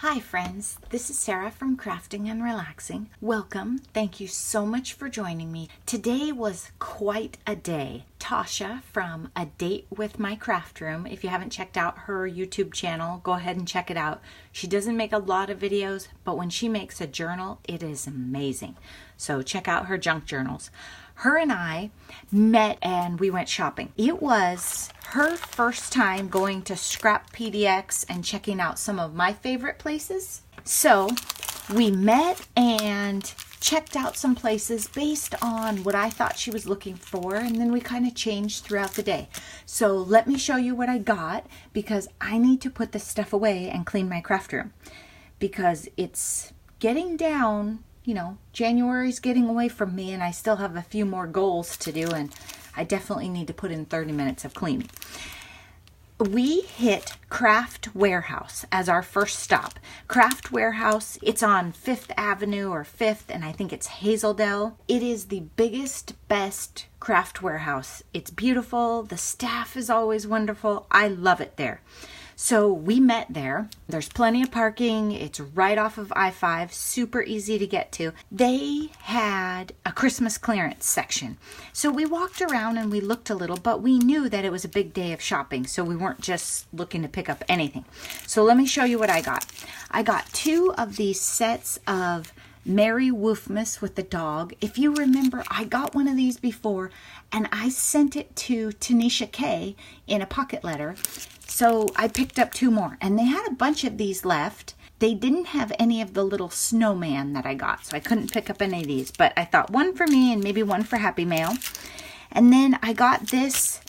Hi friends, this is Sarah from Crafting and Relaxing. Welcome. Thank you so much for joining me. Today was quite a day. Tosha from A Date with My Craft Room. If you haven't checked out her YouTube channel, go ahead and check it out. She doesn't make a lot of videos, but when she makes a journal, it is amazing. So check out her junk journals. Her and I met and we went shopping. It was her first time going to Scrap PDX and checking out some of my favorite places. So we met and checked out some places based on what I thought she was looking for, and then we kind of changed throughout the day. So let me show you what I got, because I need to put this stuff away and clean my craft room because it's getting down. You know, January's getting away from me and I still have a few more goals to do, and I definitely need to put in 30 minutes of cleaning. We hit Craft Warehouse as our first stop. Craft Warehouse, it's on 5th Avenue or 5th, and I think it's Hazeldale. It is the biggest, best craft warehouse. It's beautiful. The staff is always wonderful. I love it there. So we met there. There's plenty of parking. It's right off of I-5, super easy to get to. They had a Christmas clearance section. So we walked around and we looked a little, but we knew that it was a big day of shopping, so we weren't just looking to pick up anything. So let me show you what I got. I got 2 of these sets of Merry Woofmas with the dog. If you remember, I got one of these before and I sent it to Tanisha K in a pocket letter. So I picked up 2 more, and they had a bunch of these left. They didn't have any of the little snowman that I got, so I couldn't pick up any of these, but I thought one for me and maybe one for Happy Mail. And then I got this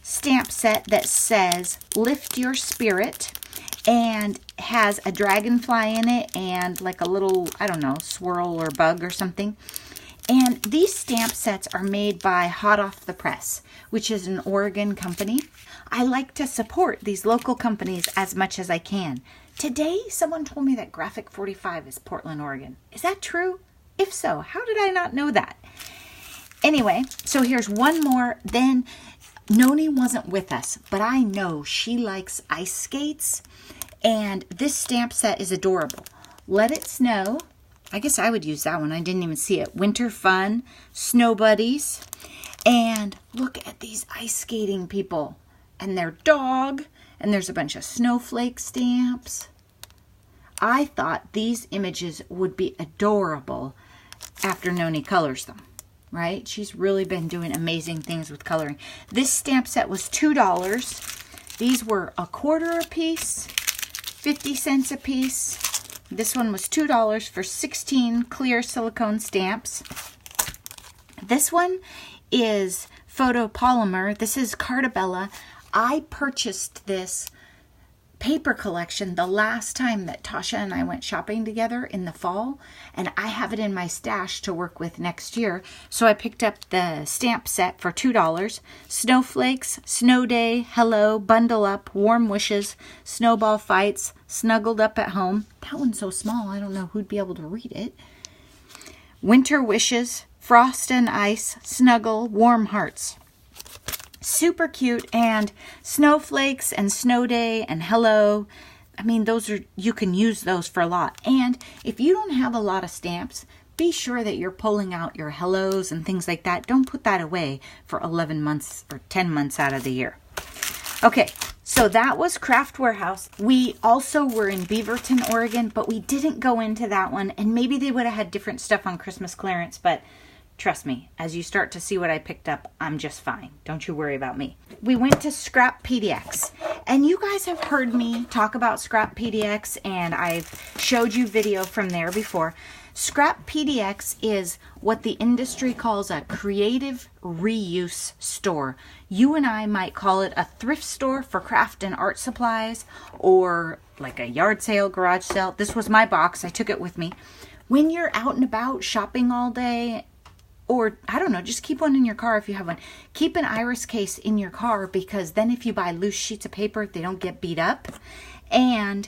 stamp set that says Lift Your Spirit, and has a dragonfly in it and like a little, I don't know, swirl or bug or something. And these stamp sets are made by Hot Off the Press, which is an Oregon company. I like to support these local companies as much as I can. Today, someone told me that Graphic 45 is Portland, Oregon. Is that true? If so, how did I not know that? Anyway, so here's one more. Then Noni wasn't with us, but I know she likes ice skates, and this stamp set is adorable. Let It Snow. I guess I would use that one. I didn't even see it. Winter Fun, Snow Buddies, and look at these ice skating people and their dog, and there's a bunch of snowflake stamps. I thought these images would be adorable after Noni colors them, right? She's really been doing amazing things with coloring. This stamp set was $2. These were $1.25 a piece, 50 cents a piece. This one was $2 for 16 clear silicone stamps. This one is photopolymer. This is Cartabella. I purchased this paper collection the last time that Tosha and I went shopping together in the fall, and I have it in my stash to work with next year. So I picked up the stamp set for $2. Snowflakes, Snow Day, Hello, Bundle Up, Warm Wishes, Snowball Fights, Snuggled Up at Home. That one's so small, I don't know who'd be able to read it. Winter Wishes, Frost and Ice, Snuggle, Warm Hearts. Super cute, and snowflakes and Snow Day and Hello. I mean, those are, you can use those for a lot. And if you don't have a lot of stamps, be sure that you're pulling out your hellos and things like that. Don't put that away for 11 months or 10 months out of the year. Okay, so that was Craft Warehouse. We also were in Beaverton, Oregon, but we didn't go into that one. And maybe they would have had different stuff on Christmas clearance, but trust me, as you start to see what I picked up, I'm just fine. Don't you worry about me. We went to Scrap PDX, and you guys have heard me talk about Scrap PDX, and I've showed you video from there before. Scrap PDX is what the industry calls a creative reuse store. You and I might call it a thrift store for craft and art supplies, or like a yard sale, garage sale. This was my box. I took it with me. When you're out and about shopping all day, or, I don't know, just keep one in your car if you have one. Keep an iris case in your car, because then if you buy loose sheets of paper, they don't get beat up. And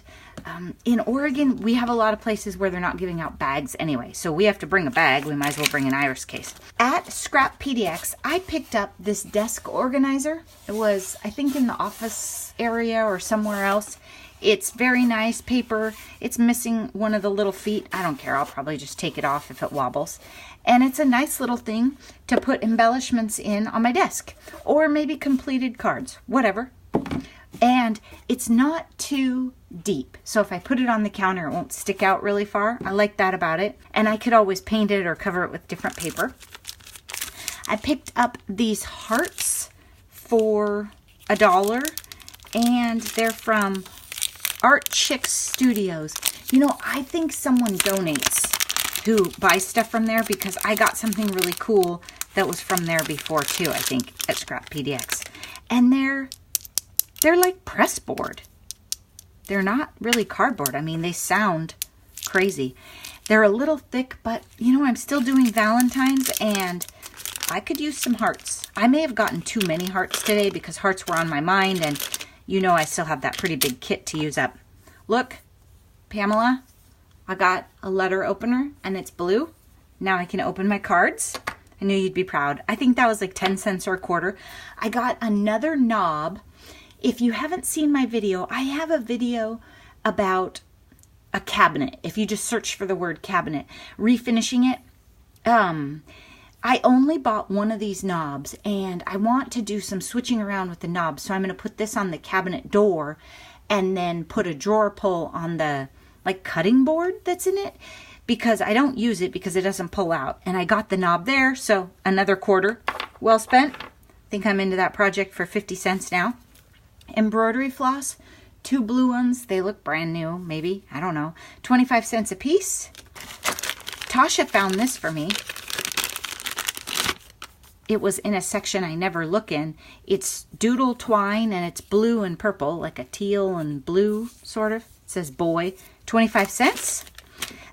in Oregon, we have a lot of places where they're not giving out bags anyway. So we have to bring a bag. We might as well bring an iris case. At Scrap PDX, I picked up this desk organizer. It was, I think, in the office area or somewhere else. It's very nice paper. It's missing one of the little feet. I don't care. I'll probably just take it off if it wobbles. And it's a nice little thing to put embellishments in on my desk, or maybe completed cards, whatever. And it's not too deep. So if I put it on the counter, it won't stick out really far. I like that about it. And I could always paint it or cover it with different paper. I picked up these hearts for $1, and they're from Art Chicks Studios. You know, I think someone donates who buys stuff from there, because I got something really cool that was from there before too, I think, at Scrap PDX. And they're like press board. They're not really cardboard. I mean, they sound crazy. They're a little thick, but you know, I'm still doing Valentine's and I could use some hearts. I may have gotten too many hearts today because hearts were on my mind, and you know I still have that pretty big kit to use up. Look, Pamela, I got a letter opener and it's blue. Now I can open my cards. I knew you'd be proud. I think that was like 10 cents or a quarter. I got another knob. If you haven't seen my video, I have a video about a cabinet. If you just search for the word cabinet, refinishing it. I only bought one of these knobs, and I want to do some switching around with the knobs. So I'm going to put this on the cabinet door and then put a drawer pull on the like cutting board that's in it, because I don't use it because it doesn't pull out. And I got the knob there, so another quarter well spent. I think I'm into that project for 50 cents now. Embroidery floss, 2 blue ones. They look brand new, maybe. I don't know. 25 cents a piece. Tosha found this for me. It was in a section I never look in. It's doodle twine, and it's blue and purple, like a teal and blue, sort of. It says boy. 25 cents.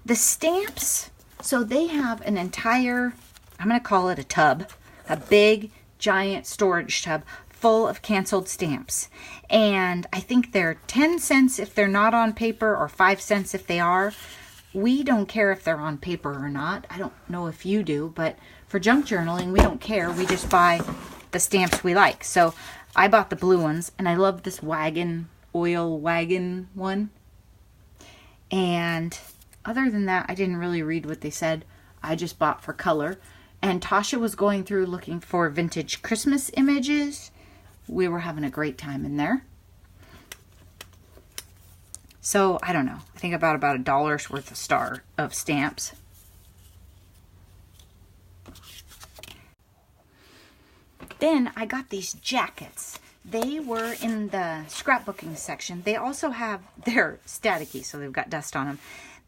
The stamps, so they have an entire, I'm going to call it a tub, a big, giant storage tub full of canceled stamps. And I think they're 10 cents if they're not on paper, or 5 cents if they are. We don't care if they're on paper or not. I don't know if you do, but for junk journaling, we don't care. We just buy the stamps we like. So I bought the blue ones, and I love this wagon, oil wagon one. And other than that, I didn't really read what they said. I just bought for color. And Tosha was going through looking for vintage Christmas images. We were having a great time in there. So, I don't know. I think about $1 worth of stamps. Then I got these jackets. They were in the scrapbooking section. They also have, they're staticky, so they've got dust on them.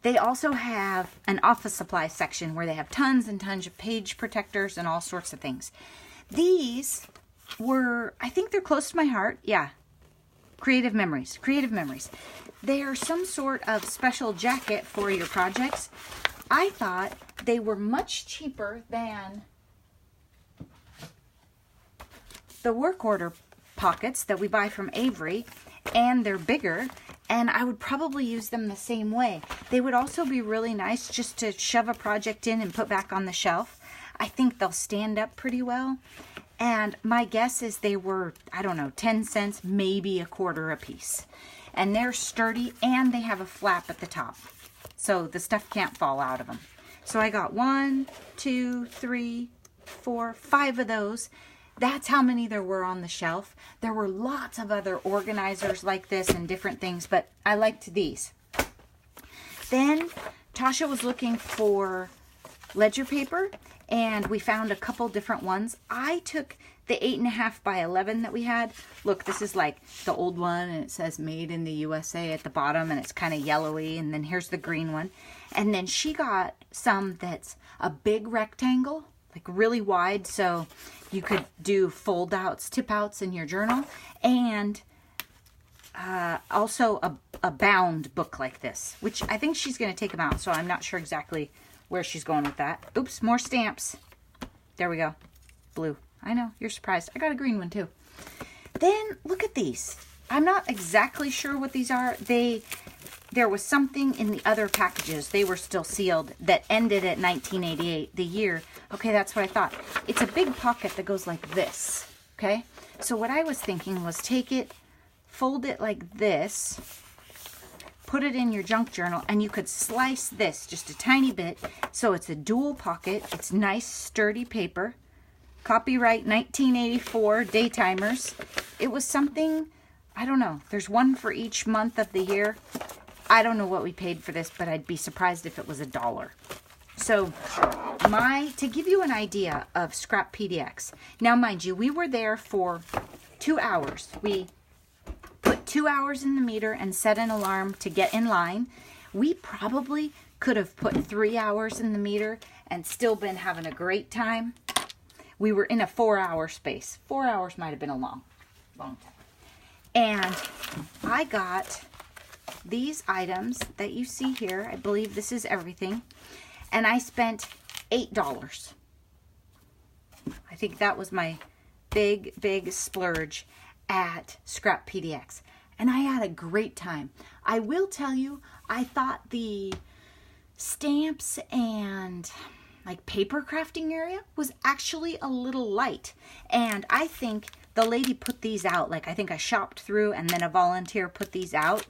They also have an office supply section where they have tons and tons of page protectors and all sorts of things. These were, I think they're close to my heart. Yeah. Creative memories. Creative memories. They are some sort of special jacket for your projects. I thought they were much cheaper than the work order pockets that we buy from Avery, and they're bigger, and I would probably use them the same way. They would also be really nice just to shove a project in and put back on the shelf. I think they'll stand up pretty well. And my guess is they were, I don't know, 10 cents, maybe a quarter a piece. And they're sturdy, and they have a flap at the top, so the stuff can't fall out of them. So I got 1, 2, 3, 4, 5 of those. That's how many there were on the shelf. There were lots of other organizers like this and different things, but I liked these. Then Tosha was looking for ledger paper, and we found a couple different ones. I took the 8.5 by 11 that we had. Look, this is like the old one, and it says made in the USA at the bottom, and it's kind of yellowy. And then here's the green one. And then she got some that's a big rectangle, like really wide, so you could do fold outs, tip outs in your journal, and also a bound book like this, which I think she's going to take them out, so I'm not sure exactly where she's going with that. Oops, more stamps. There we go. Blue. I know, you're surprised. I got a green one too. Then look at these. I'm not exactly sure what these are. There was something in the other packages, they were still sealed, that ended at 1988, the year. Okay, that's what I thought. It's a big pocket that goes like this, okay? So what I was thinking was take it, fold it like this, put it in your junk journal, and you could slice this just a tiny bit so it's a dual pocket. It's nice sturdy paper. Copyright 1984 Daytimers. It was something, I don't know, there's one for each month of the year. I don't know what we paid for this, but I'd be surprised if it was $1. So to give you an idea of Scrap PDX, now mind you, we were there for 2 hours. We put 2 hours in the meter and set an alarm to get in line. We probably could have put 3 hours in the meter and still been having a great time. We were in a 4-hour space. 4 hours might have been a long time. And I got these items that you see here. I believe this is everything. And I spent $8. I think that was my big splurge at Scrap PDX. And I had a great time. I will tell you, I thought the stamps and like paper crafting area was actually a little light. And I think the lady put these out. Like I think I shopped through and then a volunteer put these out.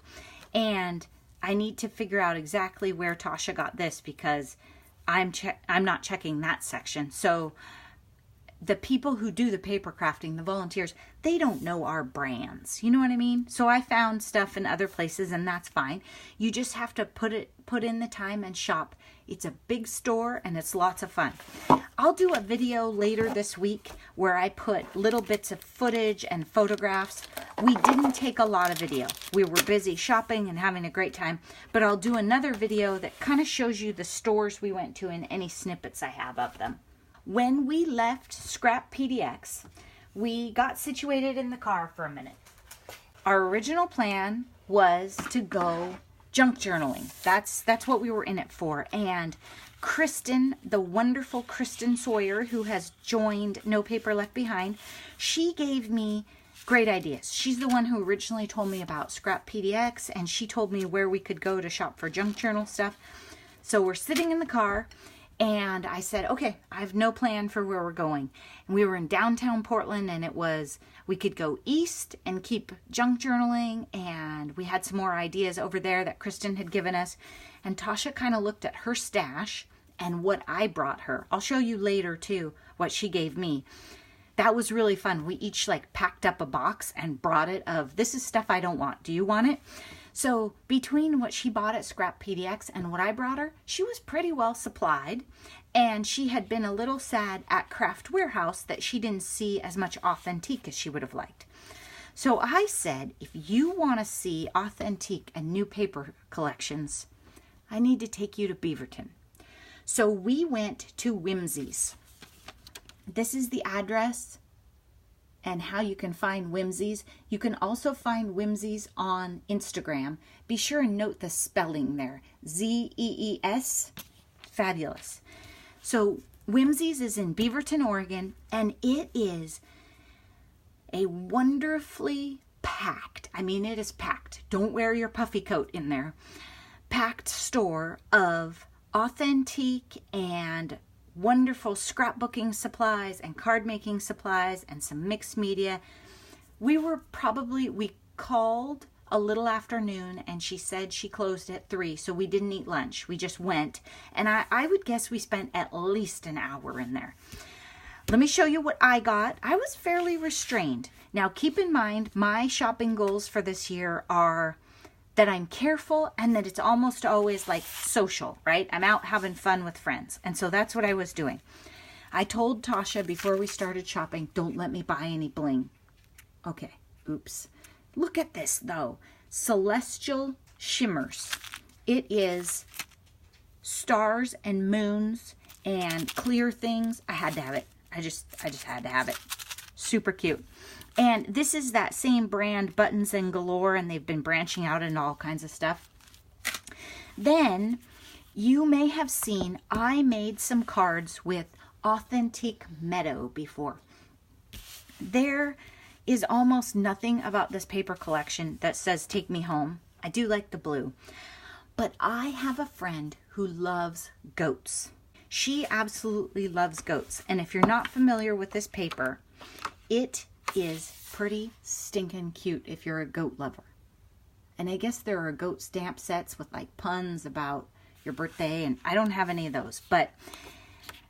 And I need to figure out exactly where Tosha got this because I'm not checking that section. So the people who do the paper crafting, the volunteers, they don't know our brands. You know what I mean? So I found stuff in other places and that's fine. You just have to put in the time and shop. It's a big store and it's lots of fun. I'll do a video later this week where I put little bits of footage and photographs. We didn't take a lot of video. We were busy shopping and having a great time, but I'll do another video that kind of shows you the stores we went to and any snippets I have of them. When we left Scrap PDX, we got situated in the car for a minute. Our original plan was to go junk journaling. That's what we were in it for. And Kristen, the wonderful Kristen Sawyer, who has joined No Paper Left Behind, she gave me great ideas. She's the one who originally told me about Scrap PDX, and she told me where we could go to shop for junk journal stuff. So we're sitting in the car, and I said, okay, I have no plan for where we're going. And we were in downtown Portland, and we could go east and keep junk journaling, and we had some more ideas over there that Kristen had given us. And Tosha kind of looked at her stash and what I brought her. I'll show you later, too, what she gave me. That was really fun. We each packed up a box and brought it of, this is stuff I don't want. Do you want it? So between what she bought at Scrap PDX and what I brought her, she was pretty well supplied. And she had been a little sad at Craft Warehouse that she didn't see as much authentique as she would have liked. So I said, if you want to see authentique and new paper collections, I need to take you to Beaverton. So we went to Wimzees. This is the address and how you can find Whimzees. You can also find Whimzees on Instagram. Be sure and note the spelling there. Z-E-E-S. Fabulous. So Whimzees is in Beaverton, Oregon, and it is a wonderfully packed, I mean it is packed, don't wear your puffy coat in there, packed store of authentique and wonderful scrapbooking supplies and card making supplies and some mixed media. We called a little afternoon and she said she closed at 3, so we didn't eat lunch. We just went, and I would guess we spent at least an hour in there. Let me show you what I got. I was fairly restrained. Now keep in mind, my shopping goals for this year are that I'm careful and that it's almost always social, right? I'm out having fun with friends. And so that's what I was doing. I told Tosha before we started shopping, don't let me buy any bling. Okay, oops. Look at this though. Celestial Shimmers. It is stars and moons and clear things. I had to have it. I just had to have it. Super cute. And this is that same brand, Buttons and Galore, and they've been branching out into all kinds of stuff. Then you may have seen I made some cards with Authentique Meadow before. There is almost nothing about this paper collection that says take me home. I do like the blue. But I have a friend who loves goats. She absolutely loves goats. And if you're not familiar with this paper, it is pretty stinking cute if you're a goat lover. And I guess there are goat stamp sets with like puns about your birthday, and I don't have any of those. But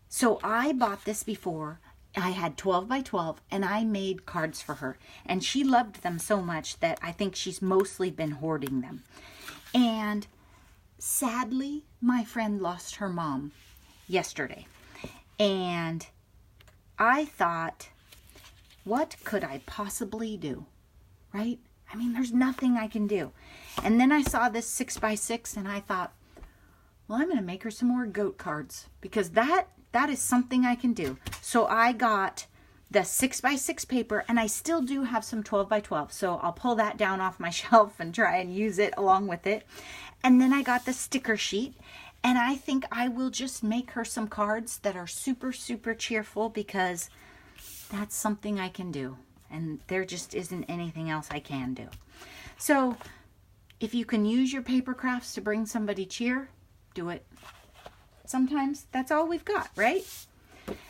so I bought this before. I had 12 by 12 and I made cards for her, and she loved them so much that I think she's mostly been hoarding them. And sadly, my friend lost her mom yesterday, and I thought, what could I possibly do, right? I mean, there's nothing I can do. And then I saw this 6 by 6 and I thought, well, I'm going to make her some more goat cards, because that is something I can do. So I got the 6 by 6 paper, and I still do have some 12 by 12. So I'll pull that down off my shelf and try and use it along with it. And then I got the sticker sheet, and I think I will just make her some cards that are super, super cheerful, because that's something I can do. And there just isn't anything else I can do. So if you can use your paper crafts to bring somebody cheer, do it. Sometimes that's all we've got, right?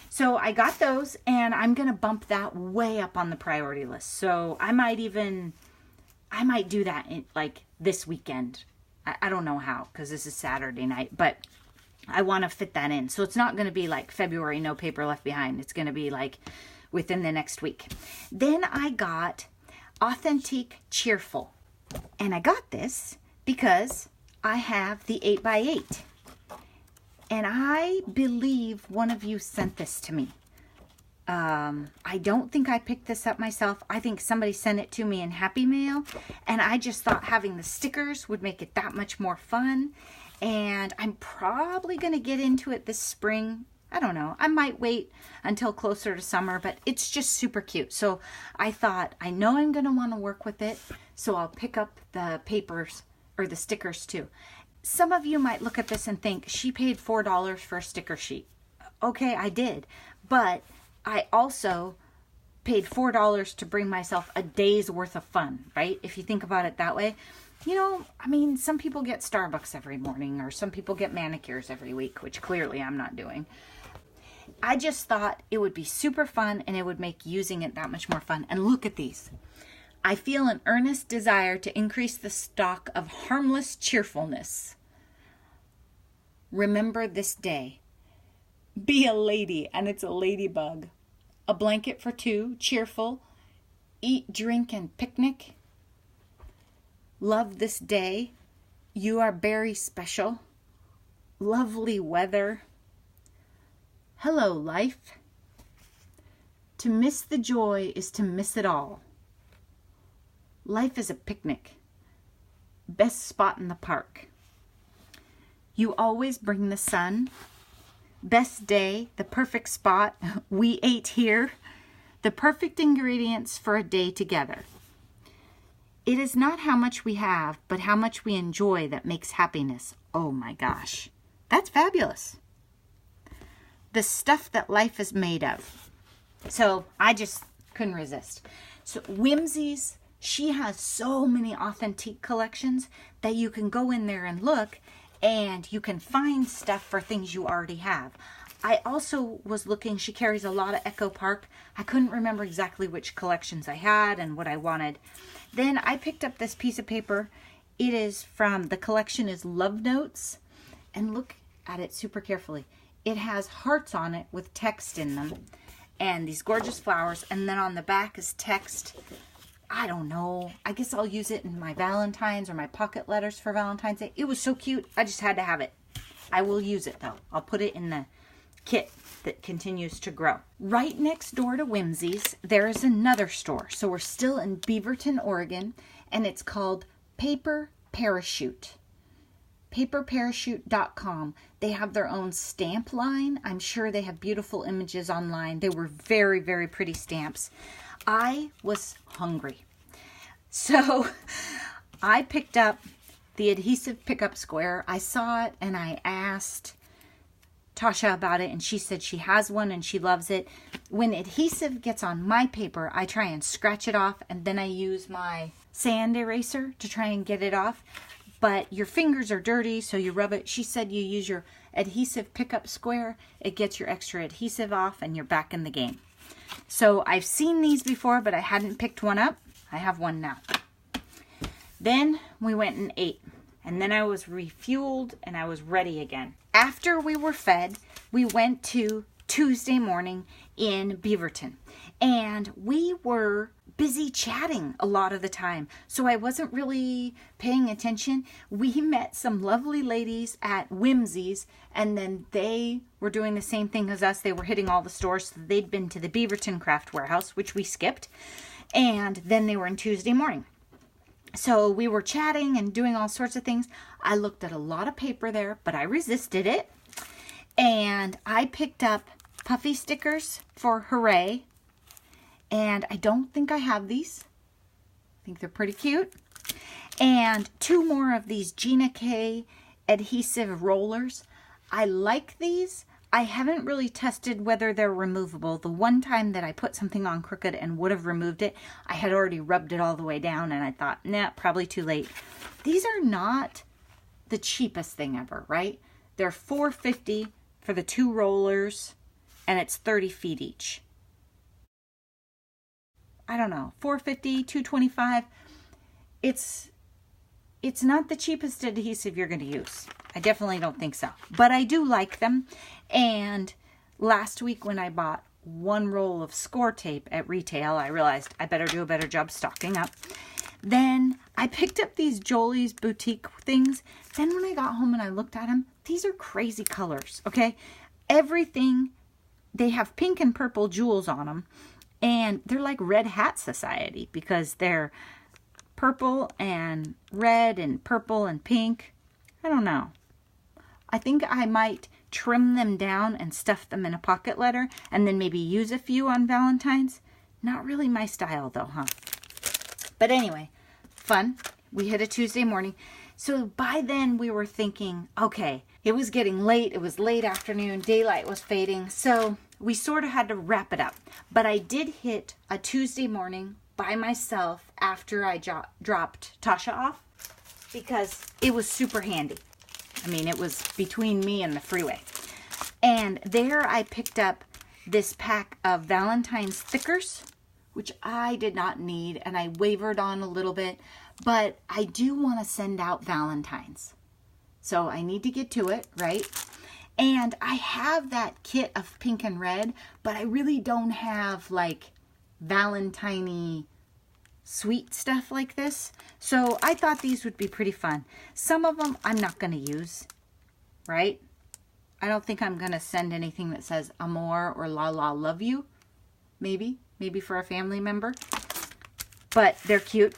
So I got those, and I'm going to bump that way up on the priority list. So I might do that in, like, this weekend. I don't know how, because this is Saturday night, but I want to fit that in. So it's not going to be like February, no paper left behind. It's going to be like within the next week. Then I got Authentic Cheerful. And I got this because I have the 8 by 8. And I believe one of you sent this to me. I don't think I picked this up myself. I think somebody sent it to me in Happy Mail. And I just thought having the stickers would make it that much more fun. And I'm probably going to get into it this spring. I don't know. I might wait until closer to summer, but it's just super cute. So I thought, I know I'm going to want to work with it, so I'll pick up the papers or the stickers too. Some of you might look at this and think, she paid $4 for a sticker sheet. Okay, I did. But I also paid $4 to bring myself a day's worth of fun, right? If you think about it that way. You know, I mean, some people get Starbucks every morning, or some people get manicures every week, which clearly I'm not doing. I just thought it would be super fun, and it would make using it that much more fun. And look at these. I feel an earnest desire to increase the stock of harmless cheerfulness. Remember this day. Be a lady, and it's a ladybug. A blanket for two, cheerful. Eat, drink, and picnic. Love this day. You are very special. Lovely weather. Hello, life. To miss the joy is to miss it all. Life is a picnic. Best spot in the park. You always bring the sun. Best day, the perfect spot. We ate here. The perfect ingredients for a day together. It is not how much we have, but how much we enjoy that makes happiness. Oh my gosh. That's fabulous. The stuff that life is made of. So I just couldn't resist. So Wimzees, she has so many authentic collections that you can go in there and look, and you can find stuff for things you already have. I also was looking, she carries a lot of Echo Park. I couldn't remember exactly which collections I had and what I wanted. Then I picked up this piece of paper. It is from, the collection is Love Notes. And look at it super carefully. It has hearts on it with text in them. And these gorgeous flowers. And then on the back is text. I don't know. I guess I'll use it in my Valentine's or my pocket letters for Valentine's Day. It was so cute. I just had to have it. I will use it though. I'll put it in the kit that continues to grow. Right next door to Wimzees, there is another store. So we're still in Beaverton, Oregon, and it's called Paper Parachute. Paperparachute.com. They have their own stamp line. I'm sure they have beautiful images online. They were very, very pretty stamps. I was hungry. So I picked up the adhesive pickup square. I saw it and I asked Tosha about it, and she said she has one and she loves it. When adhesive gets on my paper, I try and scratch it off, and then I use my sand eraser to try and get it off. But your fingers are dirty, so you rub it. She said you use your adhesive pickup square. It gets your extra adhesive off, and you're back in the game. So I've seen these before, but I hadn't picked one up. I have one now. Then we went and ate. And then I was refueled and I was ready again. After we were fed, we went to Tuesday morning in Beaverton. And we were busy chatting a lot of the time, so I wasn't really paying attention. We met some lovely ladies at Wimzees, and then they were doing the same thing as us. They were hitting all the stores, so they'd been to the Beaverton Craft Warehouse, which we skipped, and then they were in Tuesday morning. So we were chatting and doing all sorts of things. I looked at a lot of paper there, but I resisted it, and I picked up puffy stickers for Hooray. And I don't think I have these. I think they're pretty cute. And 2 more of these Gina K adhesive rollers. I like these. I haven't really tested whether they're removable. The one time that I put something on crooked and would have removed it, I had already rubbed it all the way down and I thought, nah, probably too late. These are not the cheapest thing ever, right? They're $4.50 for the 2 rollers and it's 30 feet each. I don't know, $4.50, $2.25. It's not the cheapest adhesive you're going to use. I definitely don't think so. But I do like them. And last week when I bought 1 roll of score tape at retail, I realized I better do a better job stocking up. Then I picked up these Jolie's boutique things. Then when I got home and I looked at them, these are crazy colors, okay? Everything, they have pink and purple jewels on them. And they're like Red Hat Society because they're purple and red and purple and pink. I don't know. I think I might trim them down and stuff them in a pocket letter and then maybe use a few on Valentine's. Not really my style though, huh? But anyway, fun. We hit a Tuesday morning. So by then we were thinking, okay, it was getting late. It was late afternoon. Daylight was fading. So we sort of had to wrap it up. But I did hit a Tuesday morning by myself after I dropped Tosha off because it was super handy. I mean, it was between me and the freeway. And there I picked up this pack of Valentine's stickers, which I did not need, and I wavered on a little bit, but I do want to send out Valentine's. So I need to get to it, right? And I have that kit of pink and red, but I really don't have like Valentine-y sweet stuff like this. So I thought these would be pretty fun. Some of them I'm not going to use, right? I don't think I'm going to send anything that says Amor or La La Love You. Maybe for a family member. But they're cute.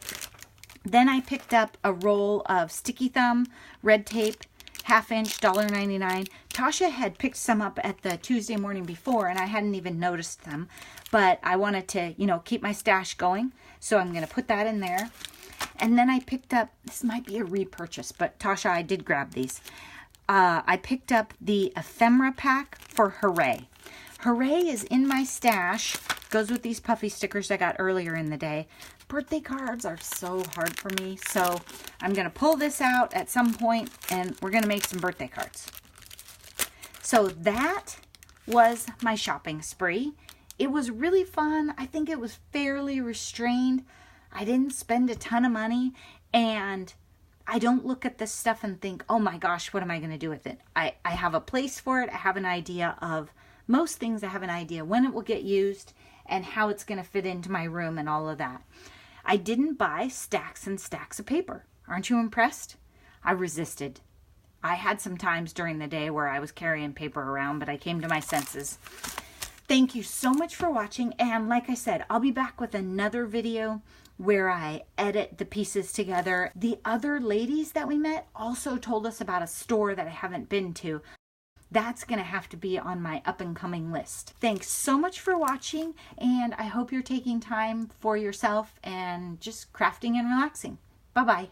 Then I picked up a roll of Sticky Thumb, red tape, 1/2 inch, $1.99. Tosha had picked some up at the Tuesday morning before and I hadn't even noticed them. But I wanted to, keep my stash going. So I'm going to put that in there. And then I picked up, this might be a repurchase, but Tosha, I did grab these. I picked up the ephemera pack for Hooray. Hooray is in my stash. Goes with these puffy stickers I got earlier in the day. Birthday cards are so hard for me. So I'm going to pull this out at some point and we're going to make some birthday cards. So that was my shopping spree. It was really fun. I think it was fairly restrained. I didn't spend a ton of money and I don't look at this stuff and think, oh my gosh, what am I going to do with it? I have a place for it. I have an idea of most things. I have an idea when it will get used and how it's going to fit into my room and all of that. I didn't buy stacks and stacks of paper. Aren't you impressed? I resisted. I had some times during the day where I was carrying paper around, but I came to my senses. Thank you so much for watching. And like I said, I'll be back with another video where I edit the pieces together. The other ladies that we met also told us about a store that I haven't been to. That's going to have to be on my up and coming list. Thanks so much for watching, and I hope you're taking time for yourself and just crafting and relaxing. Bye-bye.